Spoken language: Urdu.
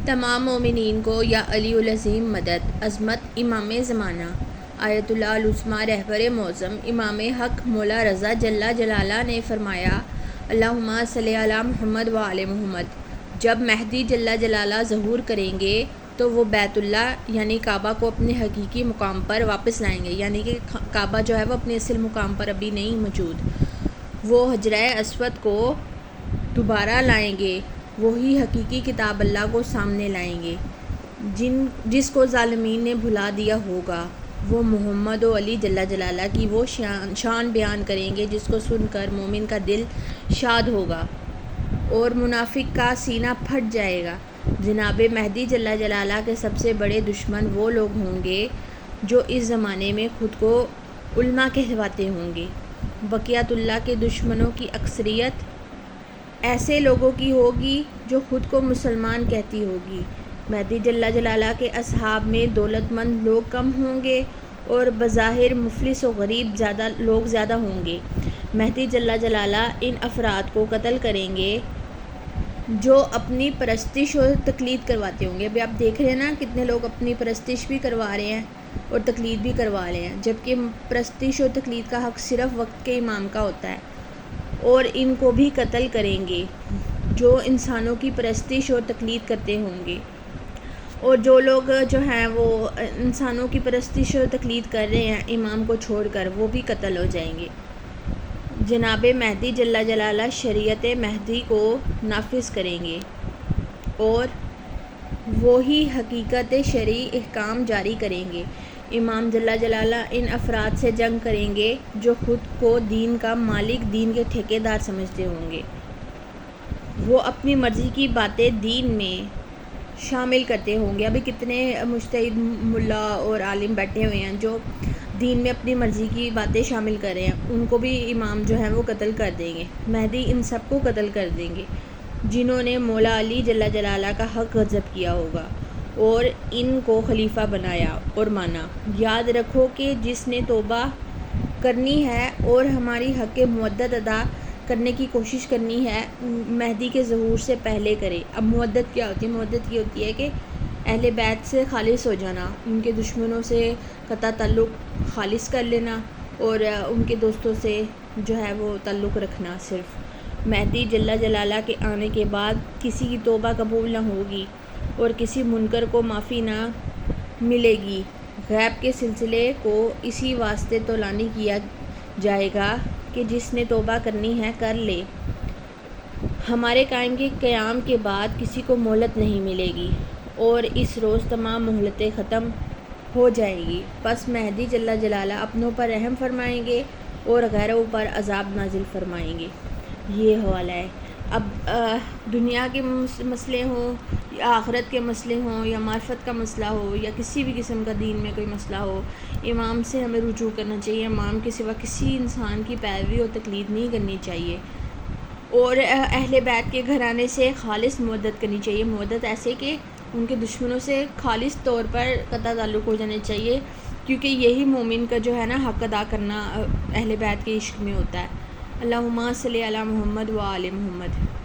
تمام مومنین کو یا علی العظیم مدد، عظمت امام زمانہ آیت اللہ العظمیٰ رہبر معظم امام حق مولا رضا جل جلالہ نے فرمایا: اللہم صلی علی محمد و آل محمد۔ جب مہدی جل جلالہ ظہور کریں گے تو وہ بیت اللہ یعنی کعبہ کو اپنے حقیقی مقام پر واپس لائیں گے، یعنی کہ کعبہ جو ہے وہ اپنے اصل مقام پر ابھی نہیں موجود، وہ حجرہ اسود کو دوبارہ لائیں گے، وہی حقیقی کتاب اللہ کو سامنے لائیں گے جس کو ظالمین نے بھلا دیا ہوگا۔ وہ محمد و علی جل جلالہ کی وہ شان بیان کریں گے جس کو سن کر مومن کا دل شاد ہوگا اور منافق کا سینہ پھٹ جائے گا۔ جناب مہدی جل جلالہ کے سب سے بڑے دشمن وہ لوگ ہوں گے جو اس زمانے میں خود کو علماء کہلواتے ہوں گے۔ بقیت اللہ کے دشمنوں کی اکثریت ایسے لوگوں کی ہوگی جو خود کو مسلمان کہتی ہوگی۔ مہدی جل جلالہ کے اصحاب میں دولت مند لوگ کم ہوں گے اور بظاہر مفلس و غریب لوگ زیادہ ہوں گے۔ مہدی جل جلالہ ان افراد کو قتل کریں گے جو اپنی پرستش اور تقلید کرواتے ہوں گے۔ ابھی آپ دیکھ رہے ہیں نا، کتنے لوگ اپنی پرستش بھی کروا رہے ہیں اور تقلید بھی کروا رہے ہیں، جبکہ پرستش اور تقلید کا حق صرف وقت کے امام کا ہوتا ہے، اور ان کو بھی قتل کریں گے جو انسانوں کی پرستش اور تقلید کرتے ہوں گے، اور جو لوگ جو ہیں وہ انسانوں کی پرستش اور تقلید کر رہے ہیں امام کو چھوڑ کر، وہ بھی قتل ہو جائیں گے۔ جناب مہدی جل جلالہ شریعت مہدی کو نافذ کریں گے اور وہی حقیقت شرعی احکام جاری کریں گے۔ امام جل جلالہ ان افراد سے جنگ کریں گے جو خود کو دین کا مالک، دین کے ٹھیکیدار سمجھتے ہوں گے۔ وہ اپنی مرضی کی باتیں دین میں شامل کرتے ہوں گے۔ ابھی کتنے مجتہد ملا اور عالم بیٹھے ہوئے ہیں جو دین میں اپنی مرضی کی باتیں شامل کر رہے ہیں، ان کو بھی امام جو ہیں وہ قتل کر دیں گے۔ مہدی ان سب کو قتل کر دیں گے جنہوں نے مولا علی جل جلالہ کا حق غصب کیا ہوگا اور ان کو خلیفہ بنایا اور مانا۔ یاد رکھو کہ جس نے توبہ کرنی ہے اور ہماری حق مودت ادا کرنے کی کوشش کرنی ہے، مہدی کے ظہور سے پہلے کرے۔ اب مودت کیا ہوتی ہے؟ مودت یہ ہوتی ہے کہ اہل بیت سے خالص ہو جانا، ان کے دشمنوں سے قطع تعلق خالص کر لینا اور ان کے دوستوں سے جو ہے وہ تعلق رکھنا صرف۔ مہدی جل جلالہ کے آنے کے بعد کسی کی توبہ قبول نہ ہوگی اور کسی منکر کو معافی نہ ملے گی۔ غیب کے سلسلے کو اسی واسطے طولانی کیا جائے گا کہ جس نے توبہ کرنی ہے کر لے۔ ہمارے قائم کے قیام کے بعد کسی کو مہلت نہیں ملے گی اور اس روز تمام مہلتیں ختم ہو جائیں گی۔ پس مہدی جل جلالہ اپنوں پر رحم فرمائیں گے اور غیروں پر عذاب نازل فرمائیں گے۔ یہ حوالہ ہے۔ اب دنیا کے مسئلے ہوں یا آخرت کے مسئلے ہوں یا معرفت کا مسئلہ ہو یا کسی بھی قسم کا دین میں کوئی مسئلہ ہو، امام سے ہمیں رجوع کرنا چاہیے۔ امام کے سوا کسی انسان کی پیروی اور تقلید نہیں کرنی چاہیے، اور اہل بیت کے گھرانے سے خالص مودت کرنی چاہیے۔ مودت ایسے کہ ان کے دشمنوں سے خالص طور پر قطع تعلق ہو جانے چاہیے، کیونکہ یہی مومن کا جو ہے نا حق ادا کرنا اہل بیت کے عشق میں ہوتا ہے۔ اللہم صلی علی محمد و آل محمد۔